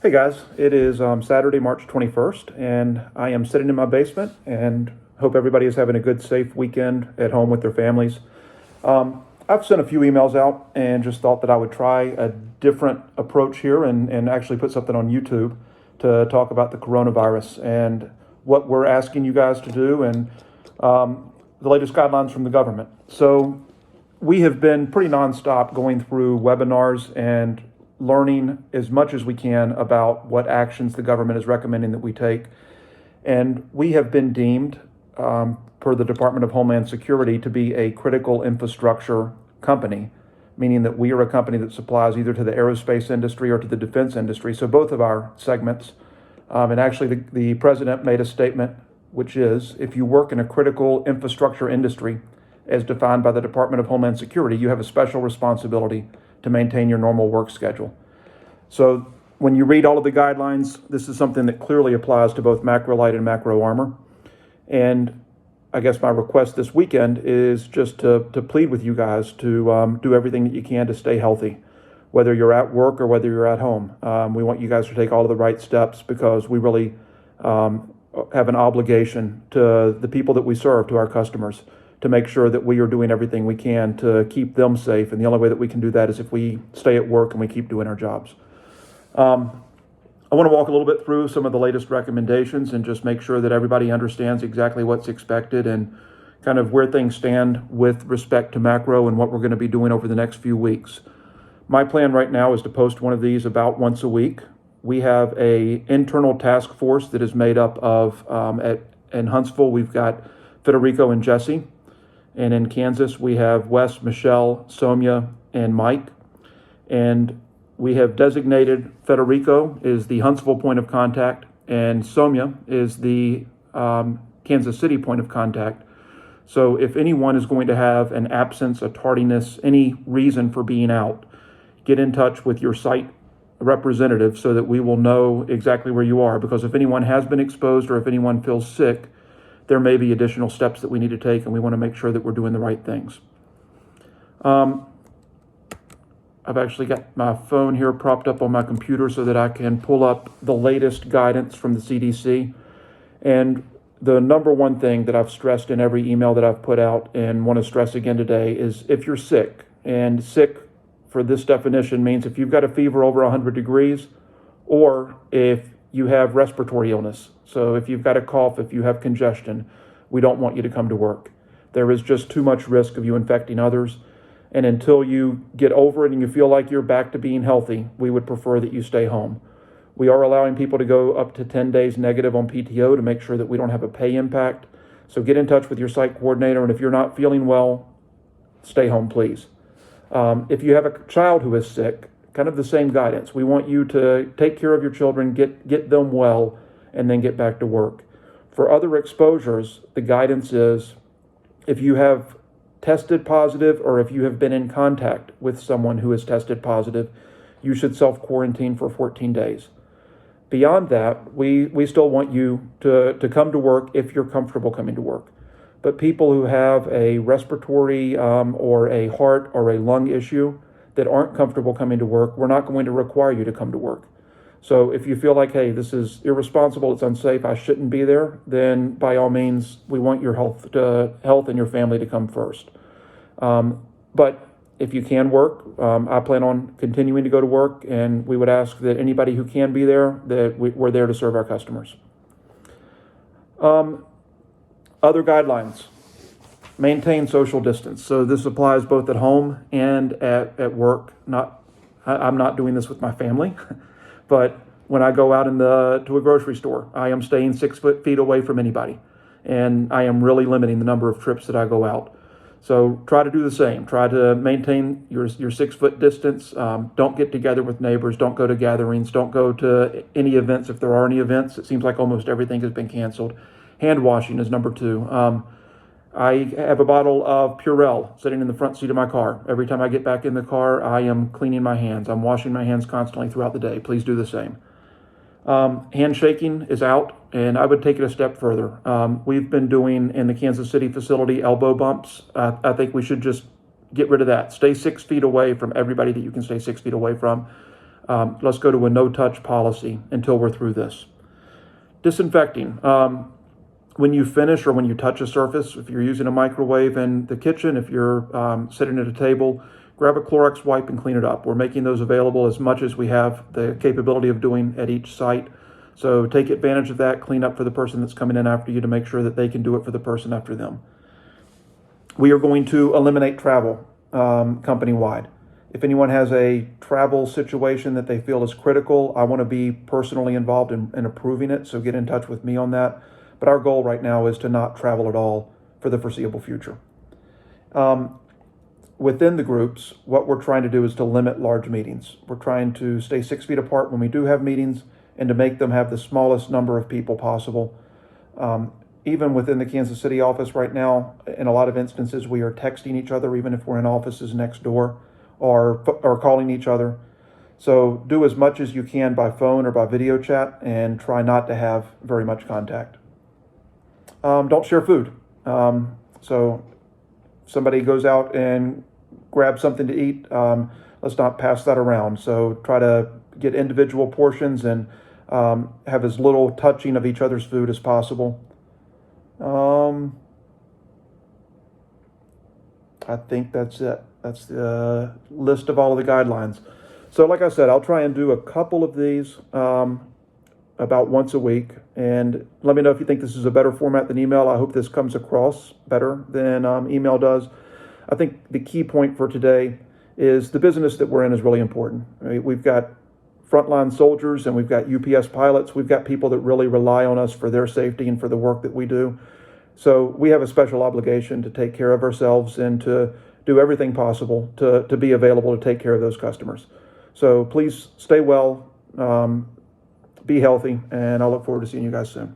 Hey guys, it is Saturday, March 21st, and I am sitting in my basement and hope everybody is having a good, safe weekend at home with their families. I've sent a few emails out and just thought that I would try a different approach here and actually put something on YouTube to talk about the coronavirus and what we're asking you guys to do and the latest guidelines from the government. So we have been pretty nonstop going through webinars and learning as much as we can about what actions the government is recommending that we take. And we have been deemed, per the Department of Homeland Security, to be a critical infrastructure company, meaning that we are a company that supplies either to the aerospace industry or to the defense industry. So both of our segments. And actually, the president made a statement, which is, if you work in a critical infrastructure industry, as defined by the Department of Homeland Security, you have a special responsibility to maintain your normal work schedule. So when you read all of the guidelines, this is something that clearly applies to both Macrolite and Macro Armor. And I guess my request this weekend is just to plead with you guys to do everything that you can to stay healthy, whether you're at work or whether you're at home. We want you guys to take all of the right steps because we really have an obligation to the people that we serve, to our customers, to make sure that we are doing everything we can to keep them safe. And the only way that we can do that is if we stay at work and we keep doing our jobs. I want to walk a little bit through some of the latest recommendations and just make sure that everybody understands exactly what's expected and kind of where things stand with respect to macro and what we're going to be doing over the next few weeks. My plan right now is to post one of these about once a week. We have a internal task force that is made up of, in Huntsville, we've got Federico and Jesse. And in Kansas, we have Wes, Michelle, Somya, and Mike. And we have designated Federico is the Huntsville point of contact, and Somya is the Kansas City point of contact. So if anyone is going to have an absence, a tardiness, any reason for being out, get in touch with your site representative so that we will know exactly where you are. Because if anyone has been exposed or if anyone feels sick, there may be additional steps that we need to take, and we want to make sure that we're doing the right things. I've actually got my phone here propped up on my computer so that I can pull up the latest guidance from the CDC. And the number one thing that I've stressed in every email that I've put out and want to stress again today is if you're sick, and sick for this definition means if you've got a fever over 100 degrees or if you have respiratory illness. So if you've got a cough, if you have congestion, we don't want you to come to work. There is just too much risk of you infecting others. And until you get over it and you feel like you're back to being healthy, we would prefer that you stay home. We are allowing people to go up to 10 days negative on PTO to make sure that we don't have a pay impact. So get in touch with your site coordinator, and if you're not feeling well, stay home, please. If you have a child who is sick, kind of the same guidance. We want you to take care of your children, get them well, and then get back to work. For other exposures, the guidance is if you have tested positive or if you have been in contact with someone who has tested positive, you should self-quarantine for 14 days. Beyond that, we still want you to come to work if you're comfortable coming to work. But people who have a respiratory or a heart or a lung issue that aren't comfortable coming to work, we're not going to require you to come to work. So if you feel like, hey, this is irresponsible, it's unsafe, I shouldn't be there, then by all means, we want your health and your family to come first. But if you can work, I plan on continuing to go to work, and we would ask that anybody who can be there, that we're there to serve our customers. Other guidelines. Maintain social distance. So this applies both at home and at work. I'm not doing this with my family, but when I go out to a grocery store, I am staying 6 feet away from anybody, and I am really limiting the number of trips that I go out. So try to do the same. Try to maintain your 6 foot distance. Don't get together with neighbors. Don't go to gatherings. Don't go to any events if there are any events. It seems like almost everything has been canceled. Hand washing is number 2. I have a bottle of Purell sitting in the front seat of my car. Every time I get back in the car, I am cleaning my hands. I'm washing my hands constantly throughout the day. Please do the same. Handshaking is out, and I would take it a step further. We've been doing in the Kansas City facility elbow bumps. I think we should just get rid of that. Stay 6 feet away from everybody that you can stay 6 feet away from. Let's go to a no-touch policy until we're through this. Disinfecting. When you finish or when you touch a surface, if you're using a microwave in the kitchen, if you're sitting at a table, grab a Clorox wipe and clean it up. We're making those available as much as we have the capability of doing at each site. So take advantage of that, clean up for the person that's coming in after you to make sure that they can do it for the person after them. We are going to eliminate travel company-wide. If anyone has a travel situation that they feel is critical, I want to be personally involved in approving it, so get in touch with me on that. But our goal right now is to not travel at all for the foreseeable future. Within the groups, what we're trying to do is to limit large meetings. We're trying to stay 6 feet apart when we do have meetings and to make them have the smallest number of people possible. Even within the Kansas City office right now, in a lot of instances, we are texting each other, even if we're in offices next door, or calling each other. So do as much as you can by phone or by video chat and try not to have very much contact. Don't share food. So somebody goes out and grabs something to eat, let's not pass that around. So try to get individual portions and have as little touching of each other's food as possible. I think that's it. That's the list of all of the guidelines. So like I said, I'll try and do a couple of these about once a week. And let me know if you think this is a better format than email. I hope this comes across better than email does. I think the key point for today is the business that we're in is really important. Right? We've got frontline soldiers and we've got UPS pilots. We've got people that really rely on us for their safety and for the work that we do. So we have a special obligation to take care of ourselves and to do everything possible to be available to take care of those customers. So please stay well, be healthy, and I look forward to seeing you guys soon.